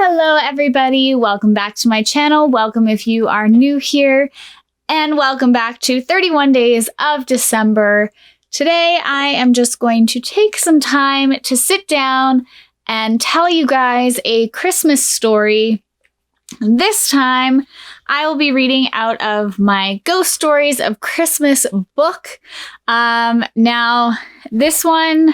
Hello everybody, welcome back to my channel. Welcome if you are new here, and welcome back to 31 Days of December. Today I am just going to take some time to sit down and tell you guys a Christmas story. This time I will be reading out of my Ghost Stories of Christmas book. Now this one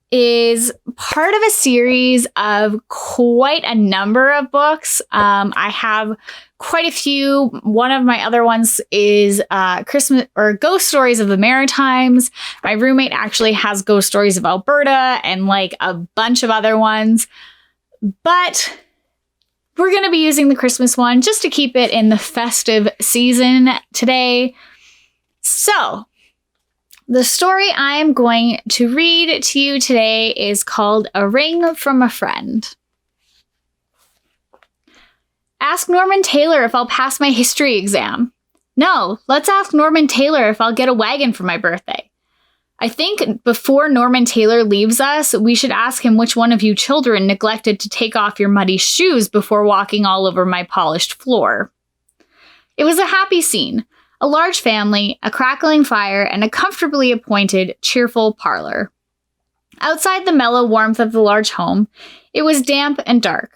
is part of a series of quite a number of books. I have quite a few. One of my other ones is Christmas or Ghost Stories of the Maritimes. My roommate actually has Ghost Stories of Alberta and like a bunch of other ones. But we're going to be using the Christmas one just to keep it in the festive season today. So the story I am going to read to you today is called A Ring from a Friend. Ask Norman Taylor if I'll pass my history exam. No, let's ask Norman Taylor if I'll get a wagon for my birthday. I think before Norman Taylor leaves us, we should ask him which one of you children neglected to take off your muddy shoes before walking all over my polished floor. It was a happy scene. A large family, a crackling fire, and a comfortably appointed, cheerful parlor. Outside the mellow warmth of the large home, it was damp and dark.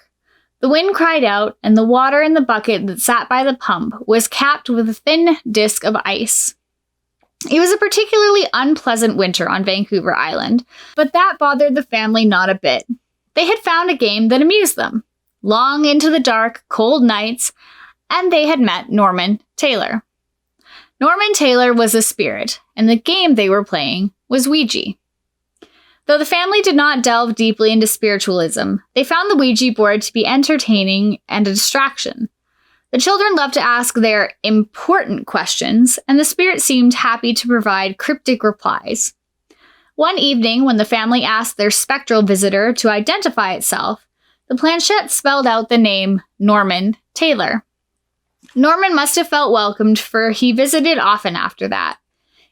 The wind cried out, and the water in the bucket that sat by the pump was capped with a thin disk of ice. It was a particularly unpleasant winter on Vancouver Island, but that bothered the family not a bit. They had found a game that amused them. Long into the dark, cold nights, and they had met Norman Taylor. Norman Taylor was a spirit, and the game they were playing was Ouija. Though the family did not delve deeply into spiritualism, they found the Ouija board to be entertaining and a distraction. The children loved to ask their important questions, and the spirit seemed happy to provide cryptic replies. One evening, when the family asked their spectral visitor to identify itself, the planchette spelled out the name Norman Taylor. Norman must have felt welcomed, for he visited often after that.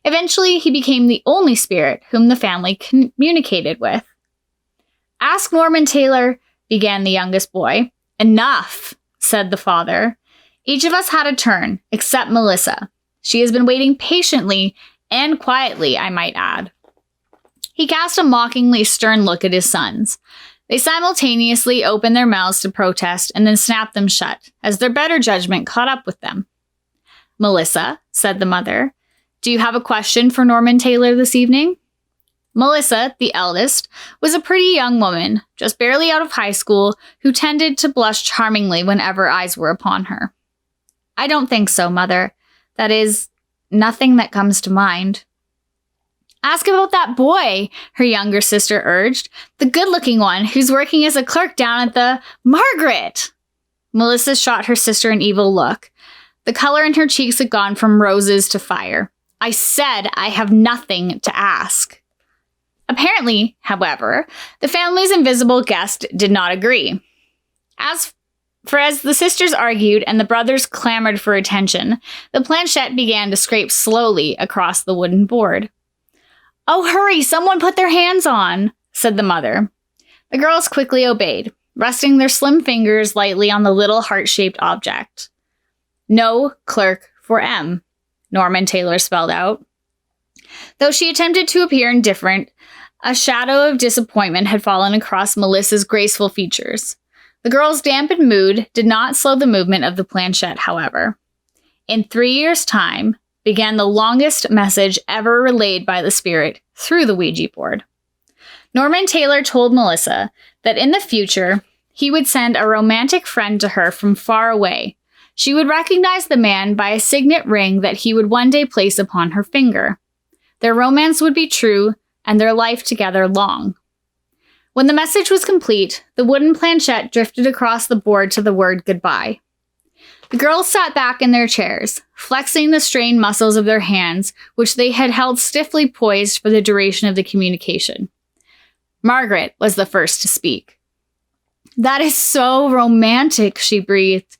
Eventually, he became the only spirit whom the family communicated with. Ask Norman Taylor, began the youngest boy. Enough, said the father. Each of us had a turn, except Melissa. She has been waiting patiently and quietly, I might add. He cast a mockingly stern look at his sons. They simultaneously opened their mouths to protest and then snapped them shut, as their better judgment caught up with them. Melissa, said the mother, do you have a question for Norman Taylor this evening? Melissa, the eldest, was a pretty young woman, just barely out of high school, who tended to blush charmingly whenever eyes were upon her. I don't think so, mother. That is, nothing that comes to mind. Ask about that boy, her younger sister urged. The good-looking one who's working as a clerk down at the... Margaret! Melissa shot her sister an evil look. The color in her cheeks had gone from roses to fire. I said I have nothing to ask. Apparently, however, the family's invisible guest did not agree. As the sisters argued and the brothers clamored for attention, the planchette began to scrape slowly across the wooden board. Oh, hurry, someone put their hands on, said the mother. The girls quickly obeyed, resting their slim fingers lightly on the little heart-shaped object. No clerk for M, Norman Taylor spelled out. Though she attempted to appear indifferent, a shadow of disappointment had fallen across Melissa's graceful features. The girl's dampened mood did not slow the movement of the planchette, however. In 3 years' time, began the longest message ever relayed by the spirit through the Ouija board. Norman Taylor told Melissa that in the future, he would send a romantic friend to her from far away. She would recognize the man by a signet ring that he would one day place upon her finger. Their romance would be true, and their life together long. When the message was complete, the wooden planchette drifted across the board to the word goodbye. The girls sat back in their chairs, flexing the strained muscles of their hands, which they had held stiffly poised for the duration of the communication. Margaret was the first to speak. That is so romantic, she breathed.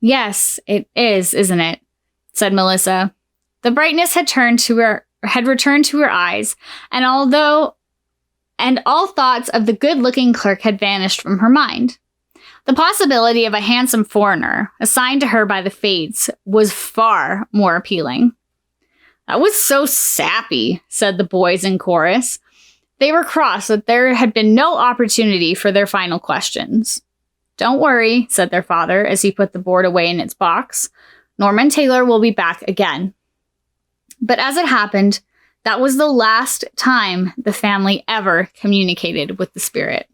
Yes, it is, isn't it? Said Melissa. The brightness had returned to her eyes, and all thoughts of the good-looking clerk had vanished from her mind. The possibility of a handsome foreigner assigned to her by the fates was far more appealing. "That was so sappy," said the boys in chorus. They were cross that there had been no opportunity for their final questions. "Don't worry," said their father as he put the board away in its box. "Norman Taylor will be back again." But as it happened, that was the last time the family ever communicated with the spirit.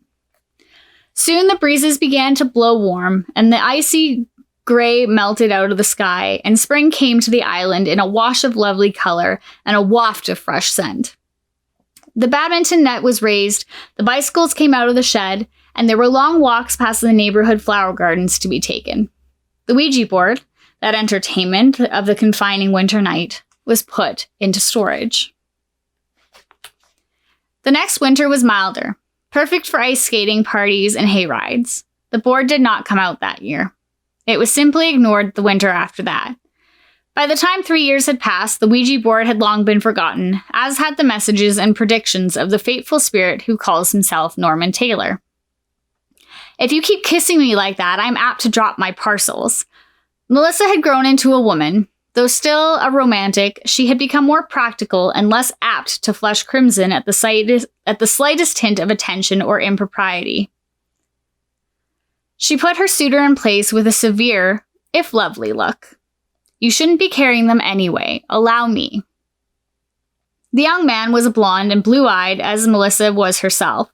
Soon the breezes began to blow warm, and the icy gray melted out of the sky, and spring came to the island in a wash of lovely color and a waft of fresh scent. The badminton net was raised, the bicycles came out of the shed, and there were long walks past the neighborhood flower gardens to be taken. The Ouija board, that entertainment of the confining winter night, was put into storage. The next winter was milder, perfect for ice skating parties and hay rides. The board did not come out that year. It was simply ignored the winter after that. By the time 3 years had passed, the Ouija board had long been forgotten, as had the messages and predictions of the fateful spirit who calls himself Norman Taylor. "If you keep kissing me like that, I'm apt to drop my parcels." Melissa had grown into a woman. Though still a romantic, she had become more practical and less apt to flush crimson at the slightest hint of attention or impropriety. She put her suitor in place with a severe, if lovely, look. "You shouldn't be carrying them anyway. Allow me." The young man was blonde and blue-eyed as Melissa was herself.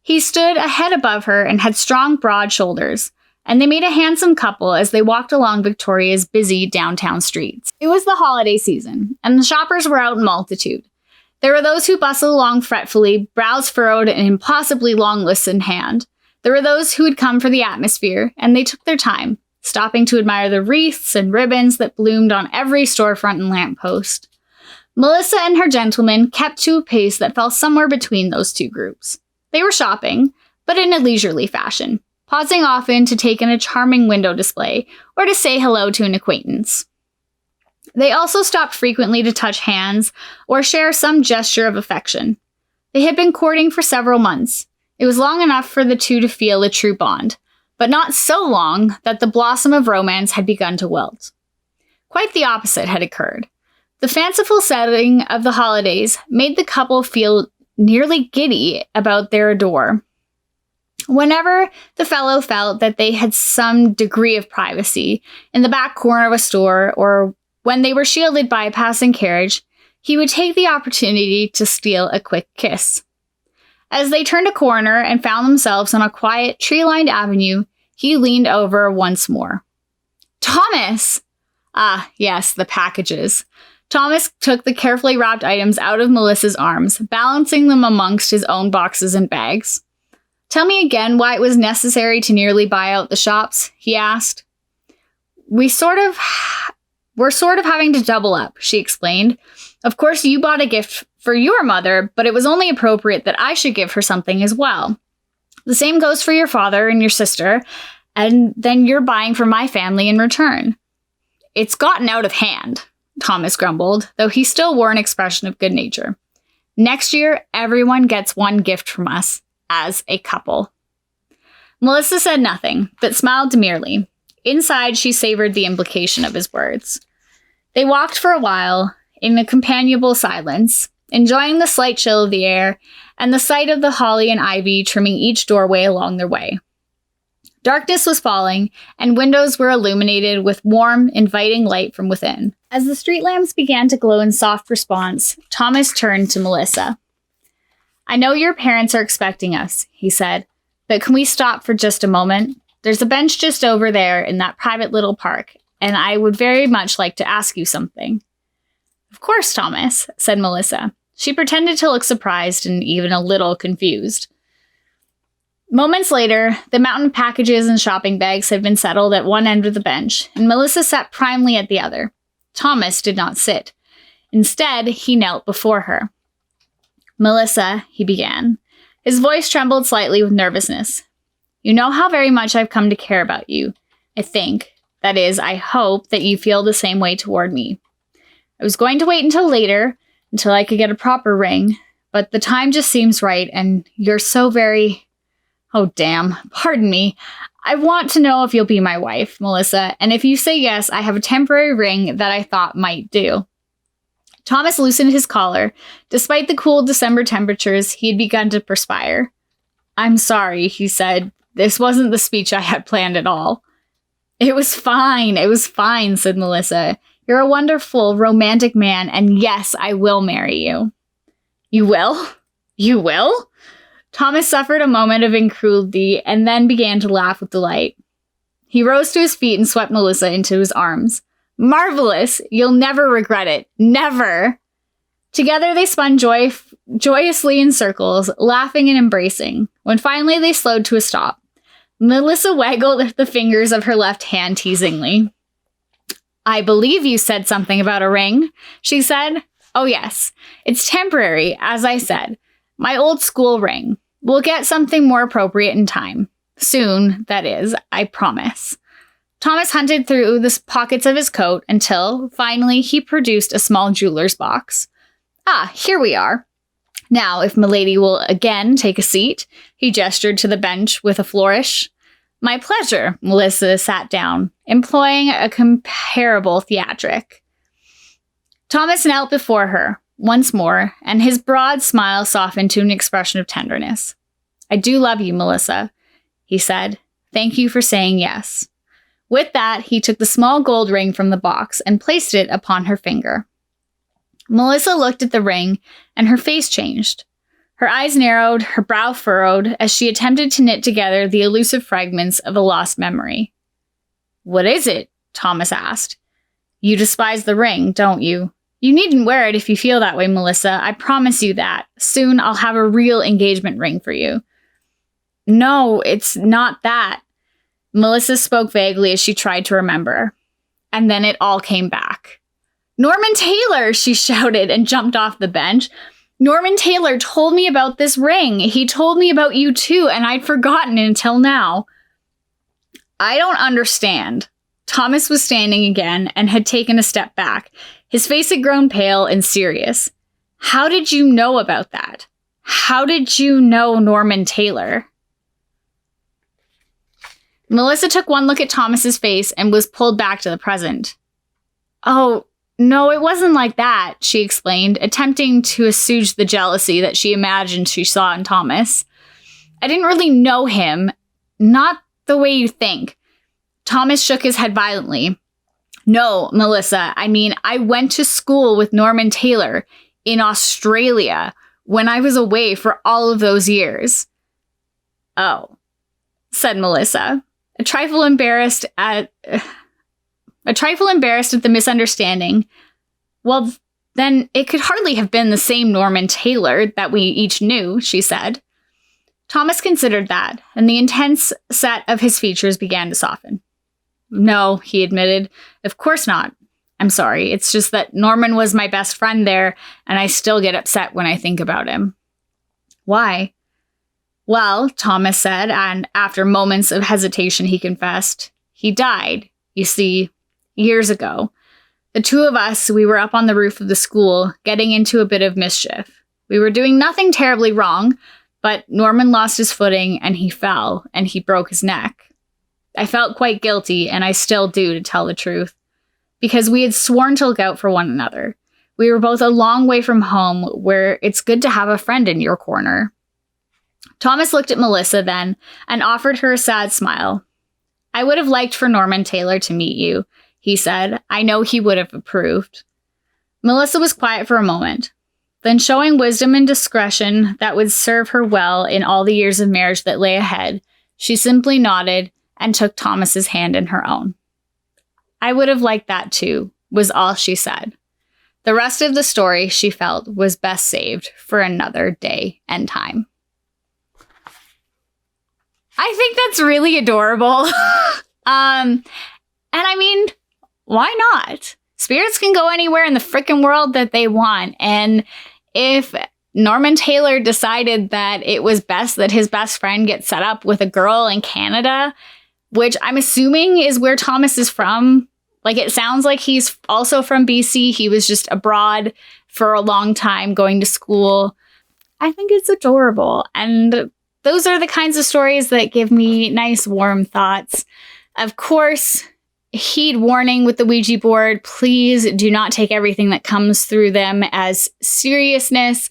He stood a head above her and had strong, broad shoulders, and they made a handsome couple as they walked along Victoria's busy downtown streets. It was the holiday season, and the shoppers were out in multitude. There were those who bustled along fretfully, brows furrowed and impossibly long lists in hand. There were those who had come for the atmosphere, and they took their time, stopping to admire the wreaths and ribbons that bloomed on every storefront and lamppost. Melissa and her gentleman kept to a pace that fell somewhere between those two groups. They were shopping, but in a leisurely fashion, pausing often to take in a charming window display or to say hello to an acquaintance. They also stopped frequently to touch hands or share some gesture of affection. They had been courting for several months. It was long enough for the two to feel a true bond, but not so long that the blossom of romance had begun to wilt. Quite the opposite had occurred. The fanciful setting of the holidays made the couple feel nearly giddy about their adour. Whenever the fellow felt that they had some degree of privacy in the back corner of a store, or when they were shielded by a passing carriage, he would take the opportunity to steal a quick kiss. As they turned a corner and found themselves on a quiet, tree-lined avenue, he leaned over once more. "Thomas!" Ah, yes, the packages. Thomas took the carefully wrapped items out of Melissa's arms, balancing them amongst his own boxes and bags. "Tell me again why it was necessary to nearly buy out the shops," he asked. We're sort of having to double up," she explained. "Of course, you bought a gift for your mother, but it was only appropriate that I should give her something as well. The same goes for your father and your sister, and then you're buying for my family in return." "It's gotten out of hand," Thomas grumbled, though he still wore an expression of good nature. "Next year, everyone gets one gift from us. As a couple." Melissa said nothing, but smiled demurely. Inside, she savored the implication of his words. They walked for a while, in a companionable silence, enjoying the slight chill of the air and the sight of the holly and ivy trimming each doorway along their way. Darkness was falling, and windows were illuminated with warm, inviting light from within. As the street lamps began to glow in soft response, Thomas turned to Melissa. "I know your parents are expecting us," he said, "but can we stop for just a moment? There's a bench just over there in that private little park, and I would very much like to ask you something." "Of course, Thomas," said Melissa. She pretended to look surprised and even a little confused. Moments later, the mountain of packages and shopping bags had been settled at one end of the bench, and Melissa sat primely at the other. Thomas did not sit. Instead, he knelt before her. "Melissa," he began. His voice trembled slightly with nervousness. "You know how very much I've come to care about you. I think, that is, I hope that you feel the same way toward me. I was going to wait until later, until I could get a proper ring, but the time just seems right, and you're so very... Oh, damn. Pardon me. I want to know if you'll be my wife, Melissa, and if you say yes, I have a temporary ring that I thought might do. Thomas loosened his collar. Despite the cool December temperatures, he had begun to perspire. I'm sorry, he said. This wasn't the speech I had planned at all. It was fine, said Melissa. You're a wonderful, romantic man, and yes, I will marry you. You will? You will? Thomas suffered a moment of incredulity and then began to laugh with delight. He rose to his feet and swept Melissa into his arms. Marvelous! You'll never regret it. Never! Together they spun joyously in circles, laughing and embracing. When finally they slowed to a stop, Melissa waggled the fingers of her left hand teasingly. I believe you said something about a ring, she said. Oh yes, it's temporary, as I said. My old school ring. We'll get something more appropriate in time. Soon, that is, I promise. Thomas hunted through the pockets of his coat until, finally, he produced a small jeweler's box. Ah, here we are. Now, if Milady will again take a seat, he gestured to the bench with a flourish. My pleasure, Melissa sat down, employing a comparable theatric. Thomas knelt before her, once more, and his broad smile softened to an expression of tenderness. I do love you, Melissa, he said. Thank you for saying yes. With that, he took the small gold ring from the box and placed it upon her finger. Melissa looked at the ring, and her face changed. Her eyes narrowed, her brow furrowed, as she attempted to knit together the elusive fragments of a lost memory. What is it? Thomas asked. You despise the ring, don't you? You needn't wear it if you feel that way, Melissa. I promise you that. Soon I'll have a real engagement ring for you. No, it's not that. Melissa spoke vaguely as she tried to remember. And then it all came back. Norman Taylor, she shouted and jumped off the bench. Norman Taylor told me about this ring. He told me about you too, and I'd forgotten it until now. I don't understand. Thomas was standing again and had taken a step back. His face had grown pale and serious. How did you know about that? How did you know Norman Taylor? Melissa took one look at Thomas's face and was pulled back to the present. Oh, no, it wasn't like that, she explained, attempting to assuage the jealousy that she imagined she saw in Thomas. I didn't really know him. Not the way you think. Thomas shook his head violently. No, Melissa, I mean, I went to school with Norman Taylor in Australia when I was away for all of those years. Oh, said Melissa, a trifle embarrassed at the misunderstanding. Well, then it could hardly have been the same Norman Taylor that we each knew, she said. Thomas considered that, and the intense set of his features began to soften. No, he admitted. Of course not. I'm sorry. It's just that Norman was my best friend there, and I still get upset when I think about him. Why? Well, Thomas said, and after moments of hesitation, he confessed. He died, you see, years ago. The two of us, we were up on the roof of the school, getting into a bit of mischief. We were doing nothing terribly wrong, but Norman lost his footing, and he fell, and he broke his neck. I felt quite guilty, and I still do, to tell the truth, because we had sworn to look out for one another. We were both a long way from home, where it's good to have a friend in your corner. Thomas looked at Melissa then, and offered her a sad smile. I would have liked for Norman Taylor to meet you, he said. I know he would have approved. Melissa was quiet for a moment. Then, showing wisdom and discretion that would serve her well in all the years of marriage that lay ahead, she simply nodded and took Thomas's hand in her own. I would have liked that too, was all she said. The rest of the story, she felt, was best saved for another day and time. I think that's really adorable. And I mean, why not? Spirits can go anywhere in the frickin' world that they want. And if Norman Taylor decided that it was best that his best friend get set up with a girl in Canada, which I'm assuming is where Thomas is from. Like, it sounds like he's also from BC. He was just abroad for a long time going to school. I think it's adorable. And those are the kinds of stories that give me nice, warm thoughts. Of course, heed warning with the Ouija board. Please do not take everything that comes through them as seriousness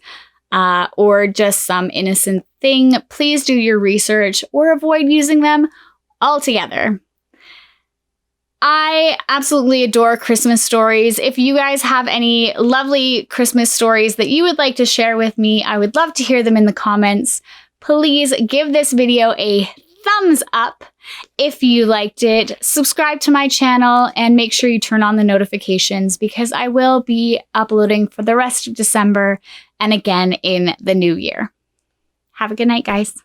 or just some innocent thing. Please do your research or avoid using them altogether. I absolutely adore Christmas stories. If you guys have any lovely Christmas stories that you would like to share with me, I would love to hear them in the comments. Please give this video a thumbs up if you liked it. Subscribe to my channel and make sure you turn on the notifications because I will be uploading for the rest of December and again in the new year. Have a good night, guys.